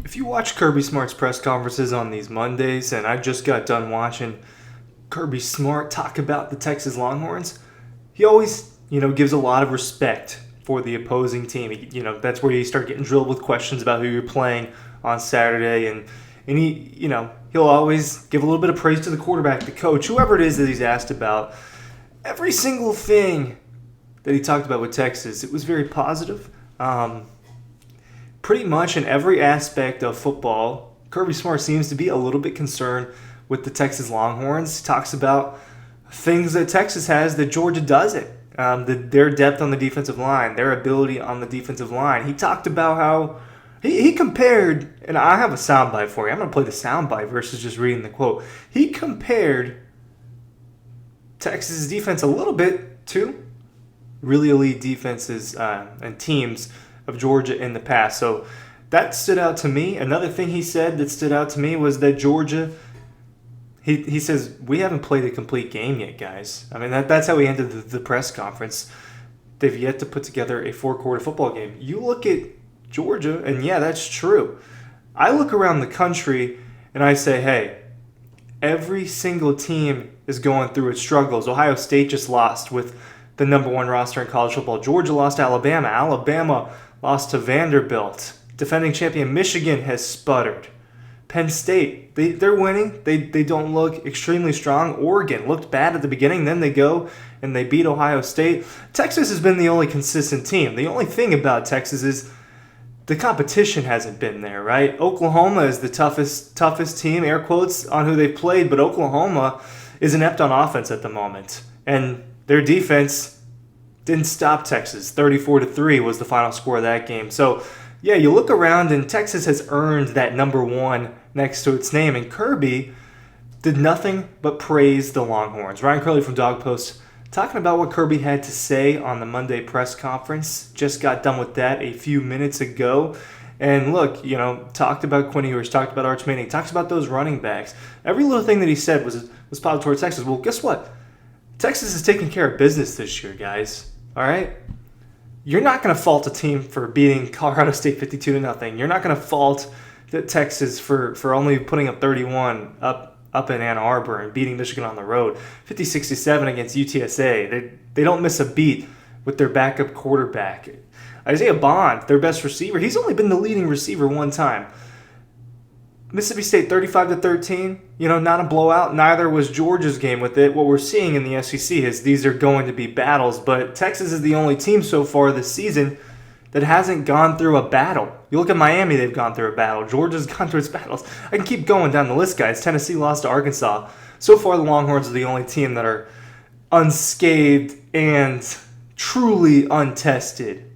If you watch Kirby Smart's press conferences on these Mondays, and I just got done watching Kirby Smart talk about the Texas Longhorns, he always, gives a lot of respect for the opposing team. That's where you start getting drilled with questions about who you're playing on Saturday, and he'll always give a little bit of praise to the quarterback, the coach, whoever it is that he's asked about. Every single thing that he talked about with Texas, it was very positive. Pretty much in every aspect of football, Kirby Smart seems to be a little bit concerned with the Texas Longhorns. He talks about things that Texas has that Georgia doesn't. Their depth on the defensive line, their ability on the defensive line. He talked about how he compared, and I have a soundbite for you. I'm going to play the soundbite versus just reading the quote. He compared Texas' defense a little bit to really elite defenses and teams of Georgia in the past. So that stood out to me. Another thing he said that stood out to me was that Georgia, he says, we haven't played a complete game yet, guys. I mean, that's how he ended the press conference. They've yet to put together a four-quarter football game. You look at Georgia, and yeah, that's true. I look around the country, and I say, hey, every single team is going through its struggles. Ohio State just lost with the number one roster in college football. Georgia lost to Alabama. Alabama lost to Vanderbilt. Defending champion Michigan has sputtered. Penn State, they're winning. They don't look extremely strong. Oregon looked bad at the beginning. Then they go and they beat Ohio State. Texas has been the only consistent team. The only thing about Texas is the competition hasn't been there, right? Oklahoma is the toughest team, air quotes, on who they've played. But Oklahoma is inept on offense at the moment. And their defense didn't stop Texas. 34-3 was the final score of that game. So, yeah, you look around and Texas has earned that number one next to its name. And Kirby did nothing but praise the Longhorns. Ryan Curley from Dawg Post talking about what Kirby had to say on the Monday press conference. Just got done with that a few minutes ago. And look, talked about Quinn Ewers, talked about Arch Manning, talked about those running backs. Every little thing that he said was positive towards Texas. Well, guess what? Texas is taking care of business this year, guys. All right? You're not going to fault a team for beating Colorado State 52-0. You're not going to fault Texas for only putting up 31 up in Ann Arbor and beating Michigan on the road. 50-67 against UTSA. They don't miss a beat with their backup quarterback. Isaiah Bond, their best receiver, he's only been the leading receiver one time. Mississippi State 35-13, not a blowout. Neither was Georgia's game with it. What we're seeing in the SEC is these are going to be battles, but Texas is the only team so far this season that hasn't gone through a battle. You look at Miami, they've gone through a battle. Georgia's gone through its battles. I can keep going down the list, guys. Tennessee lost to Arkansas. So far, the Longhorns are the only team that are unscathed and truly untested.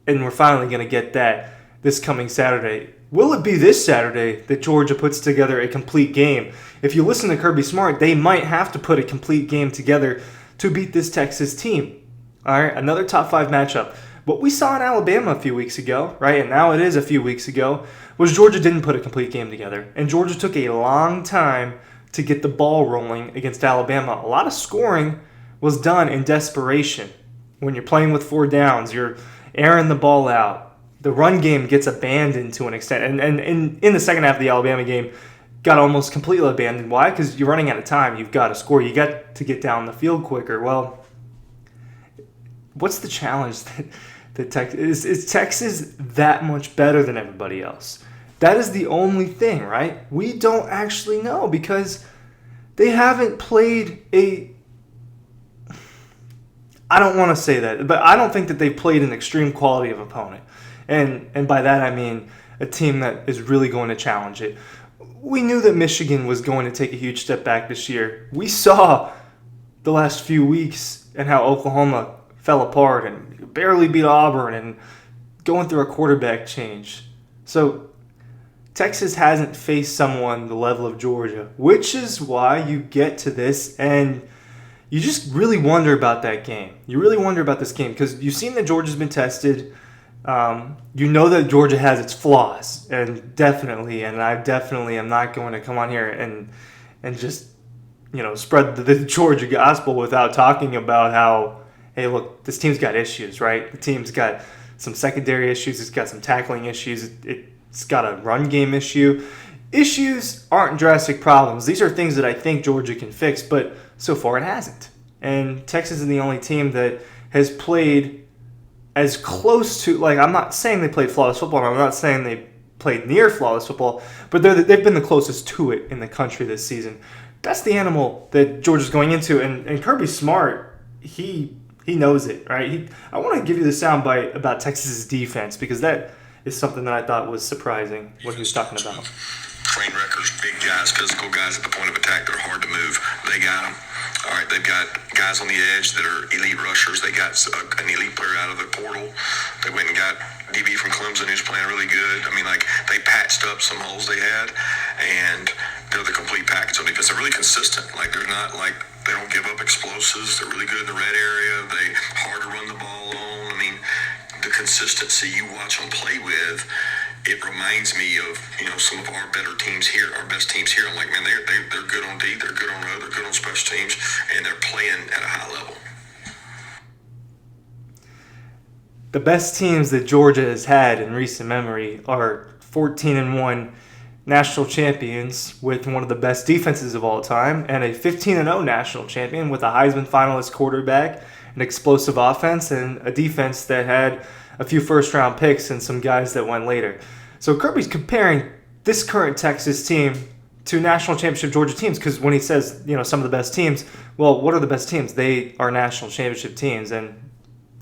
And we're finally going to get that this coming Saturday. Will it be this Saturday that Georgia puts together a complete game? If you listen to Kirby Smart, they might have to put a complete game together to beat this Texas team. All right, another top 5 matchup. What we saw in Alabama a few weeks ago, right, and now it is a few weeks ago, was Georgia didn't put a complete game together. And Georgia took a long time to get the ball rolling against Alabama. A lot of scoring was done in desperation. When you're playing with 4 downs, you're airing the ball out. The run game gets abandoned to an extent. And in the second half of the Alabama game, got almost completely abandoned. Why? Because you're running out of time. You've got to score. You got to get down the field quicker. Well, what's the challenge that Texas is Texas that much better than everybody else? That is the only thing, right? We don't actually know because they haven't played I don't want to say that, but I don't think that they've played an extreme quality of opponent. And by that I mean a team that is really going to challenge it. We knew that Michigan was going to take a huge step back this year. We saw the last few weeks and how Oklahoma fell apart and barely beat Auburn and going through a quarterback change. So Texas hasn't faced someone the level of Georgia, which is why you get to this and you just really wonder about that game. You really wonder about this game because you've seen that Georgia's been tested. You know that Georgia has its flaws, and I definitely am not going to come on here and just spread the Georgia gospel without talking about how, hey, look, this team's got issues, right? The team's got some secondary issues. It's got some tackling issues. It's It's got a run game issue. Issues aren't drastic problems. These are things that I think Georgia can fix, but so far it hasn't. And Texas is the only team that has played as close to, like, I'm not saying they played flawless football, and I'm not saying they played near flawless football, but they've been the closest to it in the country this season. That's the animal that Georgia's going into, and Kirby Smart, he knows it, right? I want to give you the soundbite about Texas's defense, because that is something that I thought was surprising, what he was talking about. Train wreckers, big guys, physical guys at the point of attack. They're hard to move. They got them. All right, they've got guys on the edge that are elite rushers. They got an elite player out of the portal. They went and got DB from Clemson who's playing really good. I mean, like, they patched up some holes they had, and they're the complete package on defense. They're really consistent. Like, they're not like, they don't give up explosives. They're really good in the red area. They hard to run the ball on. I mean, the consistency you watch them play with, it reminds me of, some of our better teams here, our best teams here. I'm like, man, they're good on D, they're good on road, they're good on special teams, and they're playing at a high level. The best teams that Georgia has had in recent memory are 14-1 national champions with one of the best defenses of all time, and a 15-0 national champion with a Heisman finalist quarterback, an explosive offense, and a defense that had a few first-round picks and some guys that went later. So Kirby's comparing this current Texas team to national championship Georgia teams, because when he says, some of the best teams, well, what are the best teams? They are national championship teams, and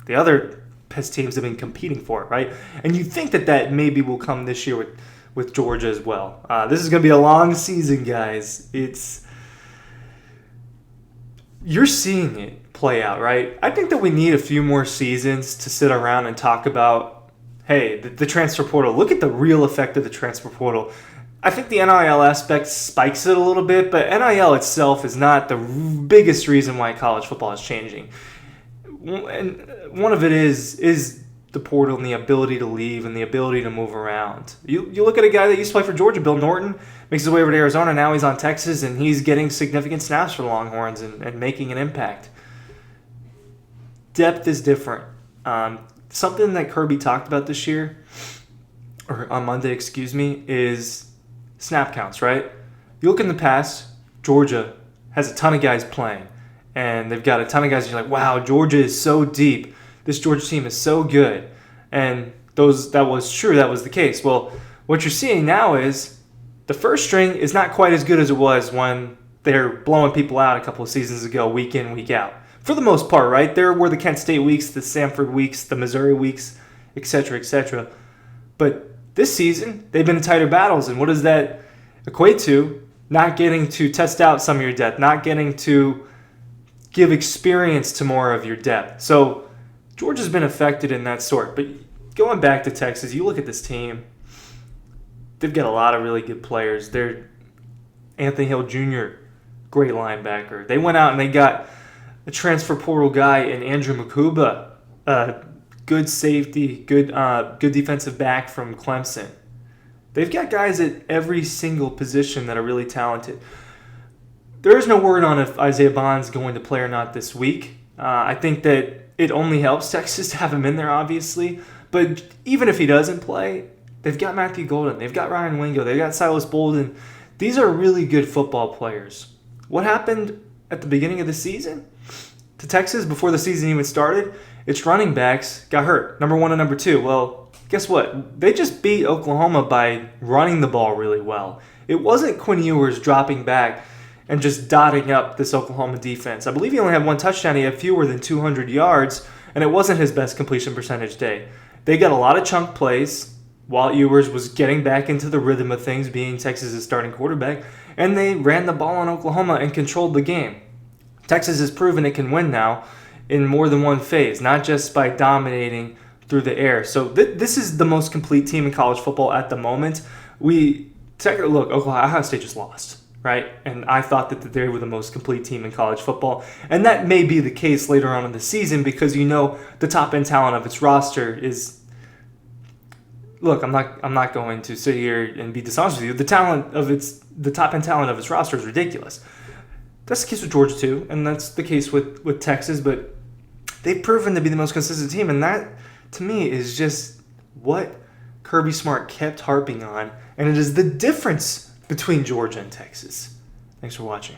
the other best teams have been competing for it, right? And you think that maybe will come this year with Georgia as well. This is going to be a long season, guys. You're seeing it play out, right? I think that we need a few more seasons to sit around and talk about, hey, the transfer portal. Look at the real effect of the transfer portal. I think the NIL aspect spikes it a little bit, but NIL itself is not the biggest reason why college football is changing. And one of it is the portal and the ability to leave and the ability to move around. You look at a guy that used to play for Georgia, Bill Norton, makes his way over to Arizona. Now he's on Texas, and he's getting significant snaps for the Longhorns and making an impact. Depth is different. Something that Kirby talked about this year, or on Monday, is snap counts, right? You look in the past, Georgia has a ton of guys playing, and they've got a ton of guys. You're like, wow, Georgia is so deep. This Georgia team is so good. And that was true. That was the case. Well, what you're seeing now is the first string is not quite as good as it was when they're blowing people out a couple of seasons ago, week in, week out. For the most part, right? There were the Kent State weeks, the Samford weeks, the Missouri weeks, etc., etc. But this season, they've been in tighter battles. And what does that equate to? Not getting to test out some of your depth, not getting to give experience to more of your depth. So Georgia's been affected in that sort. But going back to Texas, you look at this team, they've got a lot of really good players. They're Anthony Hill Jr., great linebacker. They went out and they got a transfer portal guy in Andrew Makuba, good safety, good defensive back from Clemson. They've got guys at every single position that are really talented. There is no word on if Isaiah Bond's going to play or not this week. I think that it only helps Texas to have him in there, obviously. But even if he doesn't play, they've got Matthew Golden. They've got Ryan Wingo. They've got Silas Bolden. These are really good football players. What happened at the beginning of the season to Texas before the season even started? Its running backs got hurt, number 1 and number 2. Well, guess what? They just beat Oklahoma by running the ball really well. It wasn't Quinn Ewers dropping back and just dotting up this Oklahoma defense. I believe he only had 1 touchdown. He had fewer than 200 yards, and it wasn't his best completion percentage day. They got a lot of chunk plays while Ewers was getting back into the rhythm of things, being Texas' starting quarterback, and they ran the ball on Oklahoma and controlled the game. Texas has proven it can win now in more than one phase, not just by dominating through the air. So this is the most complete team in college football at the moment. Look, Ohio State just lost, right? And I thought that they were the most complete team in college football. And that may be the case later on in the season because the top-end talent of its roster is... Look, I'm not going to sit here and be dishonest with you. The top-end talent of its roster is ridiculous. That's the case with Georgia too, and that's the case with Texas, but they've proven to be the most consistent team, and that, to me, is just what Kirby Smart kept harping on, and it is the difference between Georgia and Texas. Thanks for watching.